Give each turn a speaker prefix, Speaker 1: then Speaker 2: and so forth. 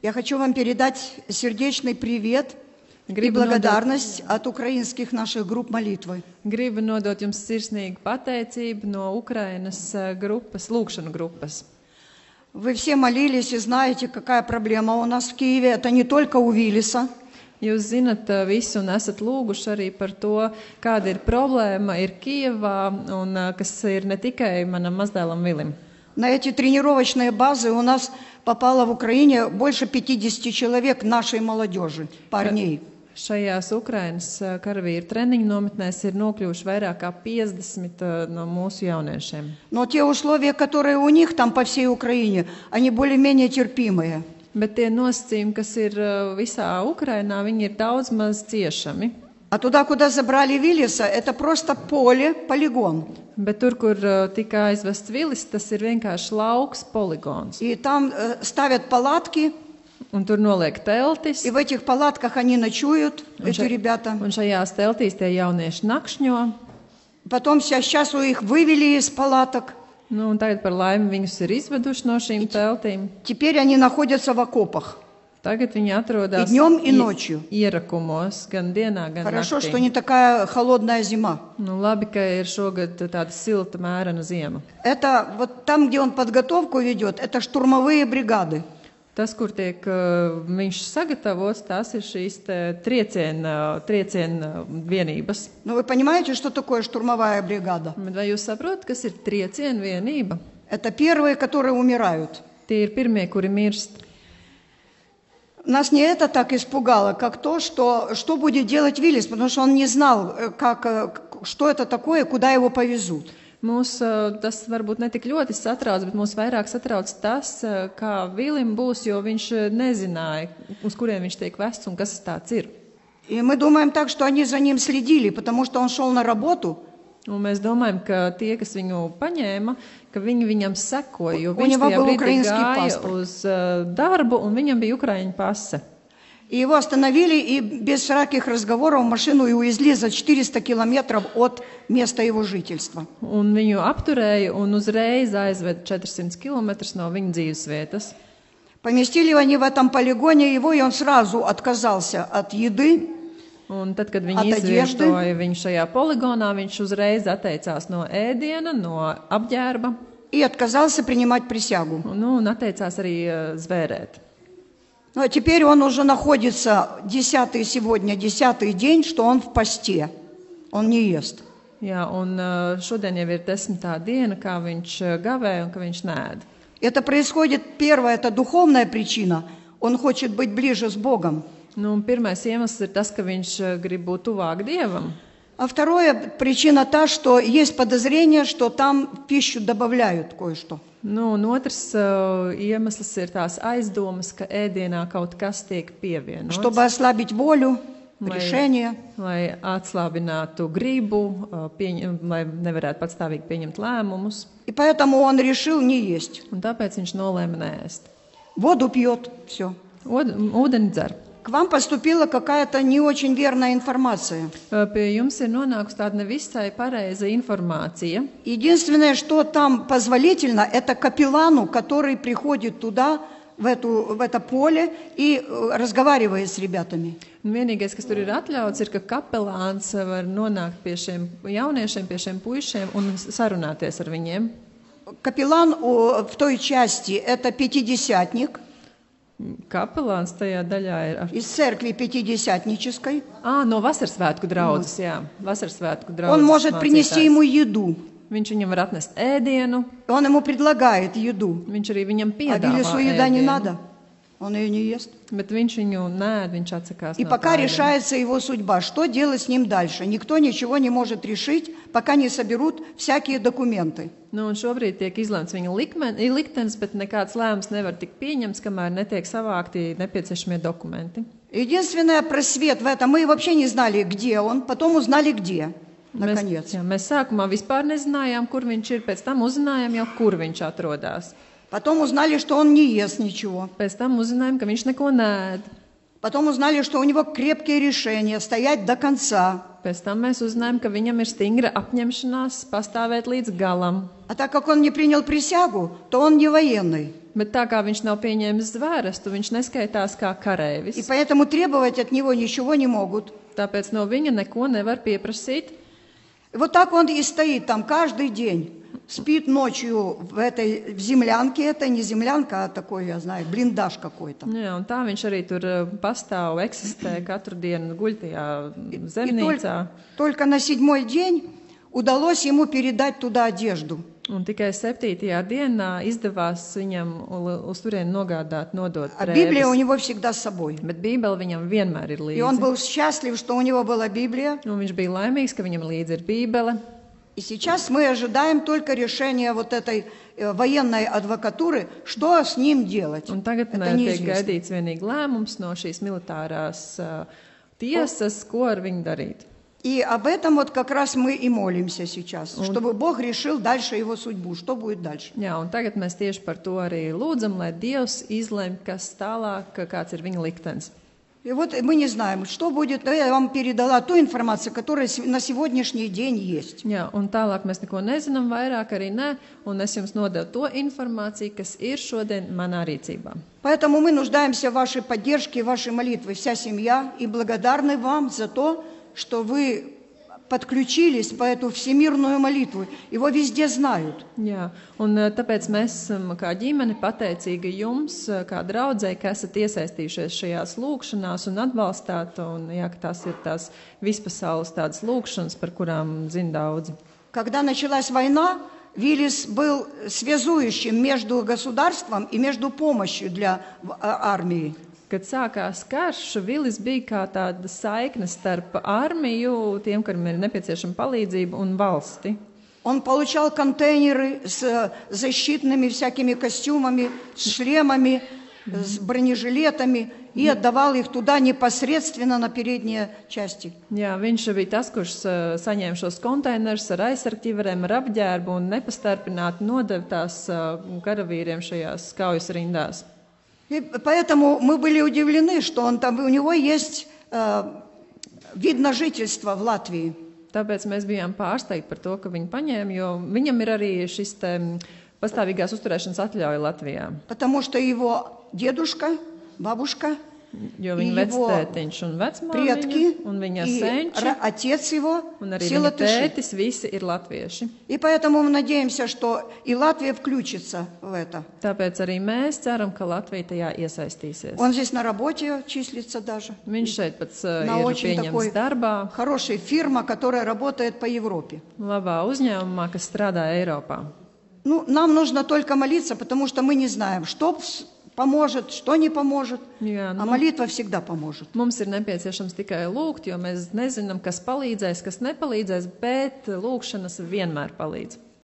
Speaker 1: Я хочу вам передать сердечный привет и благодарность от украинских наших групп молитвы.
Speaker 2: Gribu nodot jums sirsnīgu pateicību no Ukrainas grupas, lūkšanu grupas.
Speaker 1: Вы все молились и знаете, какая проблема у нас в Киеве. Это не только у Виллиса.
Speaker 2: Jūs zinat visu un esat lūguši arī par to, kāda ir problēma ir Kijevā un kas ir ne tikai manam mazdēlam Vilim.
Speaker 1: На эти тренировочные базы у нас попало в Украине больше 50 человек нашей молодежи, парней.
Speaker 2: Šajās Ukrainas karavīru treniņu nometnēs ir nokļuvuši vairāk kā 50 no mūsu jauniešiem.
Speaker 1: Но те условия, которые у них там по всей Украине, они более-менее терпимые.
Speaker 2: Bet tie nosacījumi, kas ir visā Ukrainā, viņi ir daudz maz ciešami.
Speaker 1: А туда, куда забрали Виллиса, это просто поле, полигон.
Speaker 2: Bet tur, kur tika aizvests Vilis, tas ir vienkārši lauks, poligons.
Speaker 1: И там ставят палатки.
Speaker 2: Un tur noliek teltis.
Speaker 1: И в этих палатках они ночуют, эти ребята.
Speaker 2: Un šajās teltīs tie jaunieši nakšņo.
Speaker 1: Потом сейчас их вывели из палаток.
Speaker 2: Nu, un tagad par laimi viņus ir izveduši no šīm teltīm.
Speaker 1: Теперь они находятся в окопах.
Speaker 2: Tagad viņi atrodas ierakumos, gan dienā, gan
Speaker 1: Хорошо,
Speaker 2: naktī.
Speaker 1: что не такая холодная зима.
Speaker 2: Nu, labi, ka ir šogad tāda silta mērena ziema.
Speaker 1: Это вот там, где он подготовку ведет, это штурмовые бригады.
Speaker 2: Tas, kur tiek viņš sagatavots, tās ir šīs trieciena vienības.
Speaker 1: Но вы понимаете, что такое штурмовая бригада?
Speaker 2: Bet vai jūs saprotat, kas ir trieciena vienība?
Speaker 1: Это первые, которые умирают.
Speaker 2: Tie ir pirmie, kuri mirst.
Speaker 1: Нас не это так испугало, как то, что будет делать Виллис, потому что он не знал, что это такое, куда его повезут.
Speaker 2: Mūs tas varbūt ne tik ļoti satrauc, bet mūs vairāk satrauc tas, kā Vilim būs, jo viņš nezināja, uz kuriem viņš tiek vests un kas tas tāds ir.
Speaker 1: И мы думаем так, что они за ним следили, потому что он шел на работу.
Speaker 2: Un mēs domājam, ka tie, kas viņu paņēma, ka viņi viņam sekoja, jo viņš tajā brīdī gāja uz darbu un viņam bija Ukraiņu pase.
Speaker 1: И его остановили и без всяких разговоров машину и увезли за 400 километров от места его жительства.
Speaker 2: Un viņu apturēja un uzreiz aizveda 400 kilometrus no viņa dzīvesvietas.
Speaker 1: Поместили они в этом полигоне его, и он сразу отказался от еды,
Speaker 2: un tad, kad viņi izvietoja viņu šajā poligonā, viņš uzreiz atteicās no ēdiena, no apģērba.
Speaker 1: И отказался принимать присягу.
Speaker 2: Nu, un atteicās arī zvērēt.
Speaker 1: Ну, а теперь он уже находится 10-й день, что он в посте. Он не ест.
Speaker 2: Jā, un šodien jau ir 10. diena, kā viņš gavē un ka viņš nēd.
Speaker 1: Это происходит, первое, это духовная причина. Он хочет быть ближе с Богом.
Speaker 2: Nu, pirmais iemesls ir tas, ka viņš grib būt tuvāk Dievam.
Speaker 1: А вторая причина та, что есть подозрение, что там в пищу добавляют кое-что.
Speaker 2: Nu, un otrs iemesls ir tās aizdomas, ka ēdienā kaut kas tiek pievienots.
Speaker 1: Чтобы ослабить волю, решение.
Speaker 2: Lai atslābinātu gribu, lai nevarētu patstāvīgi pieņemt lēmumus.
Speaker 1: И поэтому он решил не есть.
Speaker 2: Un tāpēc viņš nolēma neēst.
Speaker 1: Воду пьет, все.
Speaker 2: Ūdeni dzer.
Speaker 1: К вам поступила какая-то не очень верная информация.
Speaker 2: Pie jums ir nonākusi tāda nevisai pareiza informācija.
Speaker 1: Единственное, что там позволительно, это капеллану, который приходит туда, в это поле и разговаривает с ребятами.
Speaker 2: Vienīgais, kas tur ir atļauts, ir, ka kapelāns var nonākt pie šiem jauniešiem, pie šiem puišiem un sarunāties ar viņiem.
Speaker 1: Капеллан в той части – это пятидесятник.
Speaker 2: Kapelāns tajā daļā ir
Speaker 1: из церкви пятидесятнической.
Speaker 2: No vasarsvētku draudzes, jā. Vasarsvētku draudzes.
Speaker 1: Он может принести ему еду.
Speaker 2: Viņš viņam var atnest ēdienu.
Speaker 1: Он ему предлагает еду.
Speaker 2: Viņš arī viņam piedāvā
Speaker 1: А Виллису еда
Speaker 2: ēdienu.
Speaker 1: не надо. Он ее не ест.
Speaker 2: Bet viņš viņu nēd, viņš atsakās
Speaker 1: И
Speaker 2: no
Speaker 1: пока
Speaker 2: tā
Speaker 1: решается его судьба, что делать с ним дальше, никто ничего не может решить, пока не соберут всякие документы.
Speaker 2: Nu, un šobrīd tiek izlemts viņa liktenis, bet nekāds lēmums nevar tikt pieņemts, kamēr netiek savākti nepieciešamie dokumenti.
Speaker 1: Единственный просвет в этом, мы вообще не знали, где он, потом узнали, где, наконец.
Speaker 2: Mēs sākumā vispār nezinājām, kur viņš ir, pēc tam uzzinājām jau, kur viņš atrodas.
Speaker 1: Потом узнали, что он не ест ничего.
Speaker 2: Pēc tam uzzinājām, ka viņš neko nēd.
Speaker 1: Потом узнали, что у него крепкие решения стоять до конца.
Speaker 2: Pēc tam mēs uzzinājām, ka viņam ir stingra apņemšanās pastāvēt līdz galam.
Speaker 1: А так как он не принял присягу, то он не военный.
Speaker 2: Bet tā kā viņš nav pieņēmis zvērestu, viņš neskaitās kā
Speaker 1: И
Speaker 2: kareivis.
Speaker 1: поэтому требовать от него ничего не могут.
Speaker 2: Tāpēc no viņa neko nevar pieprasīt.
Speaker 1: И вот так он и стоит там каждый день. Спит ночью в землянке, это не землянка, а такой, я знаю, блиндаж какой-то.
Speaker 2: Jā, un tā viņš arī tur pastāv, eksistē katru dienu, guļ tajā
Speaker 1: И
Speaker 2: zemnīcā.
Speaker 1: только на 7-й день удалось ему передать туда одежду.
Speaker 2: Un tikai 7. dienā izdevās viņam uz turieni nogādāt, nodot
Speaker 1: А Библия у
Speaker 2: drēbes.
Speaker 1: него всегда с собой.
Speaker 2: Bet Bībele viņam vienmēr ir
Speaker 1: И он
Speaker 2: līdzi.
Speaker 1: был счастлив, что у него была Библия.
Speaker 2: Un viņš bija laimīgs, ka viņam līdzi ir Bībele.
Speaker 1: И сейчас мы ожидаем только решения вот этой военной адвокатуры, что с ним делать.
Speaker 2: Un tagad
Speaker 1: Это
Speaker 2: tiek
Speaker 1: неизвестно.
Speaker 2: gaidīts vienīgi lēmums no šīs militārās tiesas, ko ar viņu darīt.
Speaker 1: И об этом вот как раз мы и молимся сейчас, чтобы Бог решил дальше его судьбу, что будет дальше.
Speaker 2: Jā, un tagad mēs tieši par to arī lūdzam, lai Dievs izlemj, kas tālāk, kāds ir viņa liktenis.
Speaker 1: И вот мы не знаем, что будет. Но я вам передала ту информацию, которая на сегодняшний день есть.
Speaker 2: Jā, un tālāk mēs neko nezinām, vairāk arī ne, un es jums nodevu to informāciju, kas ir šodien manā rīcībā.
Speaker 1: Поэтому мы нуждаемся в вашей поддержке, в вашей молитве, вся семья, и благодарны вам за то, что вы подключились по эту всемирную молитву. Его везде знают.
Speaker 2: Jā, un tāpēc mēs esam kā ģimene pateicīgi jums, kā draudzei, ka esat iesaistījušies šajās lūkšanās un atbalstāt, un jā, ka tās ir tās vispasaules tādas lūkšanas, par kurām zina daudzi.
Speaker 1: Когда началась война, Виллис был связующим между государством и между помощью для армии.
Speaker 2: Kad sākās karš, Vilis bija kā tāda saikne starp armiju, tiem, kuriem ir nepieciešama palīdzība, un valsti.
Speaker 1: Он получал контейнеры с защитными всякими костюмами, с шлемами, с бронежилетами и отдавал их туда непосредственно на передние части.
Speaker 2: Jā, viņš bija tas, kurš saņēma šos konteinerus ar aizsargķiverēm, ar apģērbu un nepastarpināti nodeva tās karavīriem šajās kaujas rindās.
Speaker 1: И поэтому мы были удивлены, что он там, у него есть вид на жительство в Латвии.
Speaker 2: Tāpēc mēs bijām pārsteigti par to, ka viņu paņēma, jo viņam ir arī šis pastāvīgās uzturēšanas atļauja Latvijā.
Speaker 1: Потому что его дедушка, бабушка,
Speaker 2: Jo viņa vectētiņš un
Speaker 1: предки
Speaker 2: vecmāmiņa un viņa
Speaker 1: и
Speaker 2: senči
Speaker 1: отец его
Speaker 2: un arī
Speaker 1: все
Speaker 2: viņa
Speaker 1: латыши.
Speaker 2: tētis visi ir latvieši.
Speaker 1: И поэтому мы надеемся, что и Латвия включится в это.
Speaker 2: Tāpēc arī mēs ceram, ka Latvija tajā iesaistīsies.
Speaker 1: Он здесь на работе числится даже.
Speaker 2: Viņš šeit pats
Speaker 1: На
Speaker 2: ir
Speaker 1: очень такой
Speaker 2: pieņemts darbā,
Speaker 1: хорошей фирме, которая работает по Европе.
Speaker 2: labā uzņēmumā, kas strādā Eiropā.
Speaker 1: Ну, нам нужно только молиться, потому что мы не знаем, что поможет, что не поможет,
Speaker 2: Jā,
Speaker 1: а молитва всегда поможет.
Speaker 2: Mums ir nepieciešams tikai lūgt, jo mēs nezinām, kas palīdzēs, kas nepalīdzēs, bet lūgšanas vienmēr palīdz.